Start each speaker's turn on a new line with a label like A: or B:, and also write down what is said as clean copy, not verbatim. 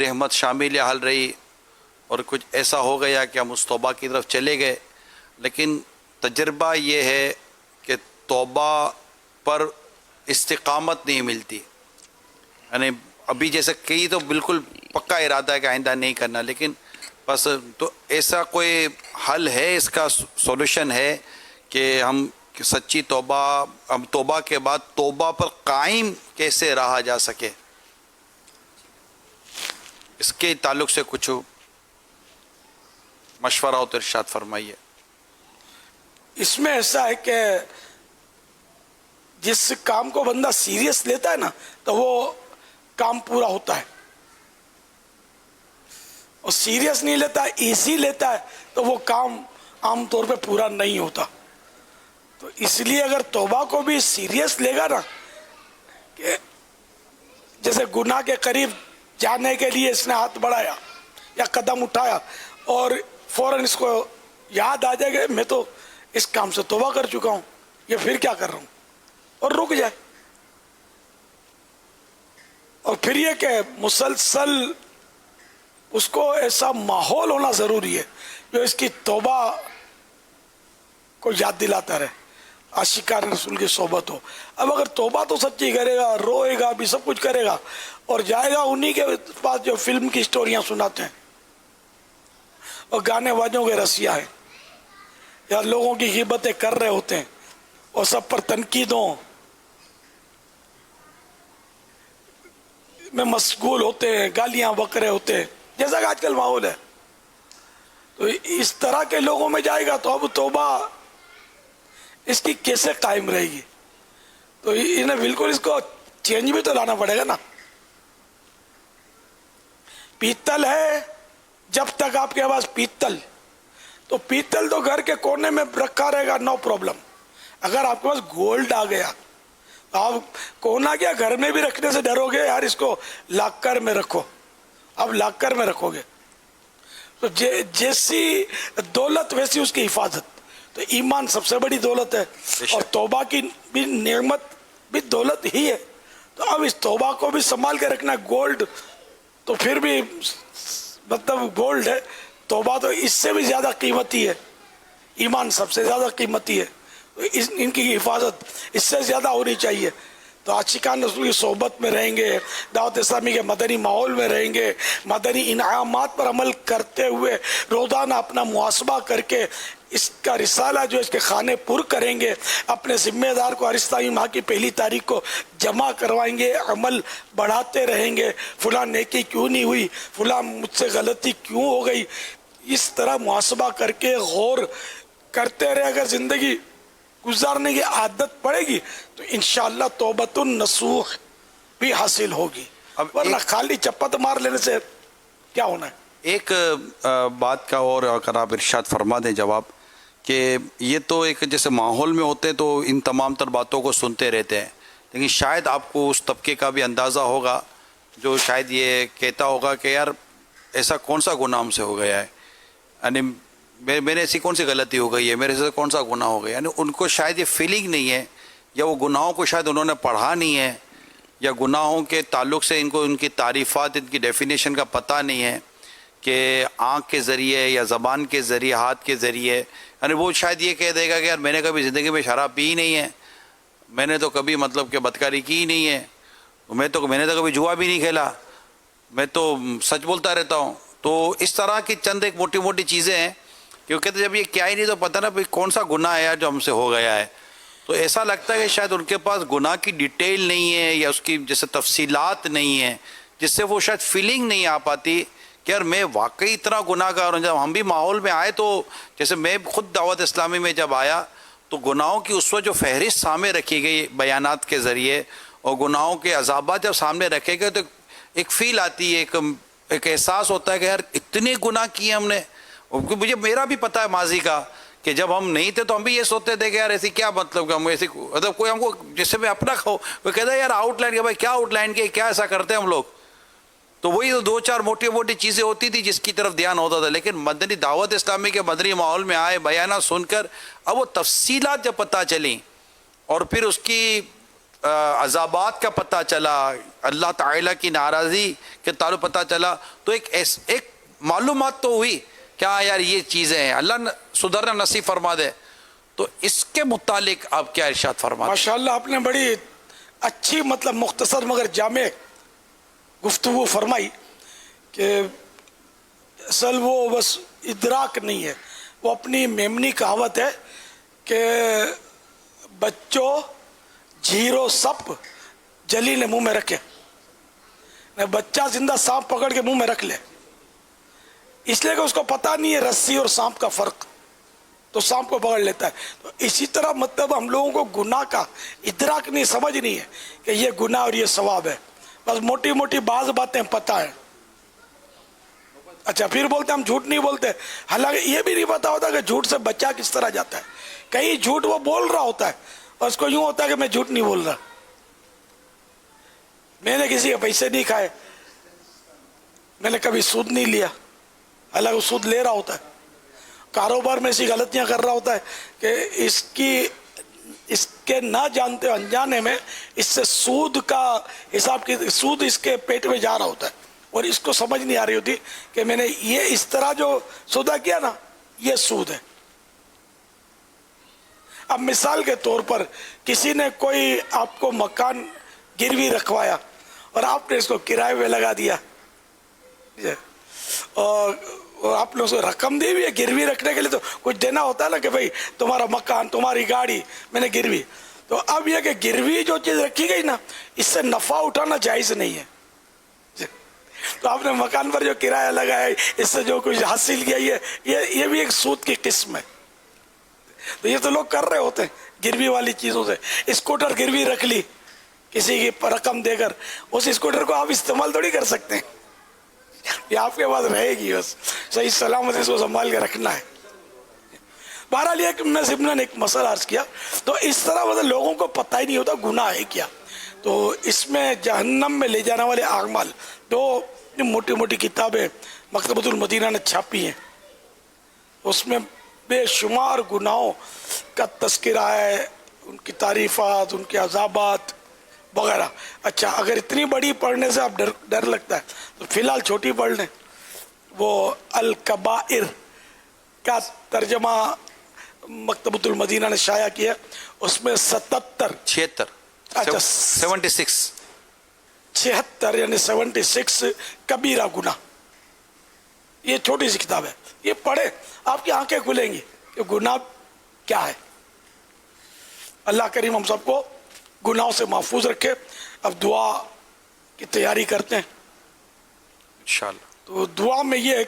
A: رحمت شامل حال رہی اور کچھ ایسا ہو گیا کہ ہم اس توبہ کی طرف چلے گئے، لیکن تجربہ یہ ہے کہ توبہ پر استقامت نہیں ملتی. یعنی ابھی جیسے کئی تو بالکل پکا ارادہ ہے کہ آئندہ نہیں کرنا، لیکن بس تو ایسا کوئی حل ہے، اس کا سولوشن ہے کہ ہم سچی توبہ، ہم توبہ کے بعد توبہ پر قائم کیسے رہا جا سکے؟ اس کے تعلق سے کچھ مشورہ ہو تو ارشاد فرمائیے.
B: اس میں ایسا ہے کہ جس کام کو بندہ سیریس لیتا ہے نا تو وہ کام پورا ہوتا ہے، اور سیریس نہیں لیتا، ایزی لیتا ہے تو وہ کام عام طور پہ پورا نہیں ہوتا. تو اس لیے اگر توبہ کو بھی سیریس لے گا نا، کہ جیسے گناہ کے قریب جانے کے لیے اس نے ہاتھ بڑھایا یا قدم اٹھایا اور فوراً اس کو یاد آ جائے گا میں تو اس کام سے توبہ کر چکا ہوں، یہ پھر کیا کر رہا ہوں، اور رک جائے. اور پھر یہ کہ مسلسل اس کو ایسا ماحول ہونا ضروری ہے جو اس کی توبہ کو یاد دلاتا رہے، عاشقان رسول کی صحبت ہو. اب اگر توبہ تو سچی کرے گا، روئے گا بھی، سب کچھ کرے گا، اور جائے گا انہی کے پاس جو فلم کی سٹوریاں سناتے ہیں اور گانے واجوں کے رسیا ہیں، یا لوگوں کی غیبتیں کر رہے ہوتے ہیں اور سب پر تنقیدوں میں مشغول ہوتے ہیں، گالیاں بک رہے ہوتے ہیں، جیسا کہ آج کل ماحول ہے. تو اس طرح کے لوگوں میں جائے گا تو اب توبہ اس کی کیسے قائم رہے گی؟ تو انہیں بالکل اس کو چینج بھی تو لانا پڑے گا نا. پیتل ہے، جب تک آپ کے پاس پیتل، تو پیتل تو گھر کے کونے میں رکھا رہے گا، نو پرابلم. اگر آپ کے پاس گولڈ آ گیا، آپ کونا کیا گھر میں بھی رکھنے سے ڈرو گے، یار اس کو لاکر میں رکھو. اب لاکر میں رکھو گے تو جیسی دولت ویسی اس کی حفاظت. تو ایمان سب سے بڑی دولت ہے، اور توبہ کی بھی نعمت بھی دولت ہی ہے. تو اب اس توبہ کو بھی سنبھال کے رکھنا. گولڈ تو پھر بھی مطلب گولڈ ہے، توبہ تو اس سے بھی زیادہ قیمتی ہے، ایمان سب سے زیادہ قیمتی ہے. ان کی حفاظت اس سے زیادہ ہونی چاہیے. تو عاشقان رسول کی صحبت میں رہیں گے، دعوت اسلامی کے مدنی ماحول میں رہیں گے، مدنی انعامات پر عمل کرتے ہوئے روزانہ اپنا محاسبہ کر کے اس کا رسالہ جو اس کے خانے پر کریں گے، اپنے ذمہ دار کو ہر اسلامی ماہ کی 1 تاریخ کو جمع کروائیں گے، عمل بڑھاتے رہیں گے. فلاں نیکی کیوں نہیں ہوئی، فلاں مجھ سے غلطی کیوں ہو گئی، اس طرح محاسبہ کر کے غور کرتے رہے. اگر زندگی گزارنے کی عادت پڑے گی تو انشاءاللہ توبۃ النصوح بھی حاصل ہوگی. ورنہ خالی چپت مار لینے سے کیا ہونا ہے؟
A: ایک بات کا اور اگر آپ ارشاد فرما دیں جواب، کہ یہ تو ایک جیسے ماحول میں ہوتے تو ان تمام تر باتوں کو سنتے رہتے ہیں، لیکن شاید آپ کو اس طبقے کا بھی اندازہ ہوگا جو شاید یہ کہتا ہوگا کہ یار ایسا کون سا گناہ ہم سے ہو گیا ہے، یعنی میرے ایسی کون سی غلطی ہو گئی ہے، میرے سے کون سا گناہ ہو گیا. یعنی ان کو شاید یہ فیلنگ نہیں ہے، یا وہ گناہوں کو شاید انہوں نے پڑھا نہیں ہے، یا گناہوں کے تعلق سے ان کو ان کی تعریفات، ان کی ڈیفینیشن کا پتہ نہیں ہے کہ آنکھ کے ذریعے یا زبان کے ذریعے، ہاتھ کے ذریعے. یعنی وہ شاید یہ کہہ دے گا کہ یار میں نے کبھی زندگی میں شراب پی ہی نہیں ہے، میں نے تو کبھی مطلب کہ بدکاری کی ہی نہیں ہے، میں نے تو کبھی جوا بھی نہیں کھیلا، میں تو سچ بولتا رہتا ہوں. تو اس طرح کی چند ایک موٹی موٹی چیزیں ہیں کہ وہ کہتے جب یہ کیا ہی نہیں تو پتہ نا بھائی کون سا گناہ ہے جو ہم سے ہو گیا ہے. تو ایسا لگتا ہے کہ شاید ان کے پاس گناہ کی ڈیٹیل نہیں ہے، یا اس کی جیسے تفصیلات نہیں ہیں، جس سے وہ شاید فیلنگ نہیں آ پاتی کہ یار میں واقعی اتنا گناہ گار ہوں. جب ہم بھی ماحول میں آئے تو جیسے میں خود دعوت اسلامی میں جب آیا تو گناہوں کی اس وقت جو فہرست سامنے رکھی گئی بیانات کے ذریعے، اور گناہوں کے عذابات جب سامنے رکھے گئے تو ایک فیل آتی ہے، ایک احساس ہوتا ہے کہ یار اتنے گناہ کیے ہم نے. مجھے میرا بھی پتہ ہے ماضی کا کہ جب ہم نہیں تھے تو ہم بھی یہ سوچتے تھے کہ یار ایسی کیا مطلب کہ ہم ایسی مطلب کوئی ہم کو جس سے میں اپنا کھاؤ، وہ کہتا ہے یار آؤٹ لائن کے بھائی کیا آؤٹ لائن کے کیا ایسا کرتے ہیں ہم لوگ. تو وہی 2-4 موٹی موٹی چیزیں ہوتی تھی جس کی طرف دھیان ہوتا تھا. لیکن مدنی دعوت اسلامی کے مدنی ماحول میں آئے، بیانات سن کر اب وہ تفصیلات جب پتہ چلیں اور پھر اس کی عذابات کا پتہ چلا اللہ تعالیٰ کی ناراضی کے تعلق پتہ چلا تو ایک معلومات تو ہوئی کیا یار یہ چیزیں ہیں, اللہ سدھرنا نصیب فرما دے. تو اس کے متعلق آپ کیا ارشاد فرماتے ہیں؟
B: ماشاءاللہ آپ نے بڑی اچھی مطلب مختصر مگر جامع گفتگو فرمائی کہ اصل وہ بس ادراک نہیں ہے, وہ اپنی میمنی کہاوت ہے کہ بچوں جھیرو سپ جلیل منہ میں رکھے. بچہ زندہ سانپ پکڑ کے منہ میں رکھ لے, اس لیے کہ اس کو پتہ نہیں ہے رسی اور سانپ کا فرق, تو سانپ کو پکڑ لیتا ہے. تو اسی طرح مطلب ہم لوگوں کو گناہ کا ادراک نہیں, سمجھ نہیں ہے کہ یہ گناہ اور یہ ثواب ہے, بس موٹی موٹی بعض باتیں پتہ ہے. اچھا پھر بولتے ہم جھوٹ نہیں بولتے, حالانکہ یہ بھی نہیں پتا ہوتا کہ جھوٹ سے بچہ کس طرح جاتا ہے. کہیں جھوٹ وہ بول رہا ہوتا ہے اور اس کو یوں ہوتا ہے کہ میں جھوٹ نہیں بول رہا, میں نے کسی کے پیسے نہیں کھائے, میں نے کبھی سود نہیں لیا, حالانکہ وہ سود لے رہا ہوتا ہے. کاروبار میں ایسی غلطیاں کر رہا ہوتا ہے کہ اس کے نہ جانتے انجانے میں اس سے سود کا حساب کی سود اس کے پیٹ میں جا رہا ہوتا ہے, اور اس کو سمجھ نہیں آ رہی ہوتی کہ میں نے یہ اس طرح جو سودا کیا نا یہ سود ہے. اب مثال کے طور پر کسی نے کوئی آپ کو مکان گروی رکھوایا اور آپ نے اس کو کرائے پہ لگا دیا, اور آپ نے اس کو رقم دی بھی ہے گروی رکھنے کے لیے, تو کچھ دینا ہوتا ہے نا کہ بھائی تمہارا مکان تمہاری گاڑی میں نے گروی. تو اب یہ کہ گروی جو چیز رکھی گئی نا اس سے نفع اٹھانا جائز نہیں ہے. تو آپ نے مکان پر جو کرایہ لگایا اس سے جو کچھ حاصل کیا یہ بھی ایک سود کی قسم ہے. تو یہ تو لوگ کر رہے ہوتے ہیں گروی والی چیزوں سے. اسکوٹر گروی رکھ لی کسی کی رقم دے کر, اس اسکوٹر کو آپ استعمال تھوڑی کر سکتے ہیں, یہ آپ کے پاس رہے گی, بس صحیح سلامت اس کو سنبھال کے رکھنا ہے. بہرحال یہ کہ میں ضمن ایک مسئلہ عرض کیا. تو اس طرح مطلب لوگوں کو پتہ ہی نہیں ہوتا گناہ ہے کیا. تو اس میں جہنم میں لے جانے والے اعمال تو موٹی موٹی کتابیں مکتبۃ المدینہ نے چھاپی ہیں, اس میں بے شمار گناہوں کا تذکرہ ہے, ان کی تعریفات, ان کے عذابات وغیرہ. اچھا اگر اتنی بڑی پڑھنے سے آپ ڈر لگتا ہے تو فی الحال چھوٹی پڑھ لیں. وہ الکبائر کا ترجمہ مکتبۃ المدینہ نے شائع کیا, اس میں 76 اچھا 76 یعنی 76 کبیرہ گناہ. یہ چھوٹی سی کتاب ہے, یہ پڑھے آپ کی آنکھیں کھلیں گی کہ گناہ کیا ہے. اللہ کریم ہم سب کو گناہوں سے محفوظ رکھے. اب دعا کی تیاری کرتے ہیں
A: انشاءاللہ.
B: تو دعا میں یہ ہے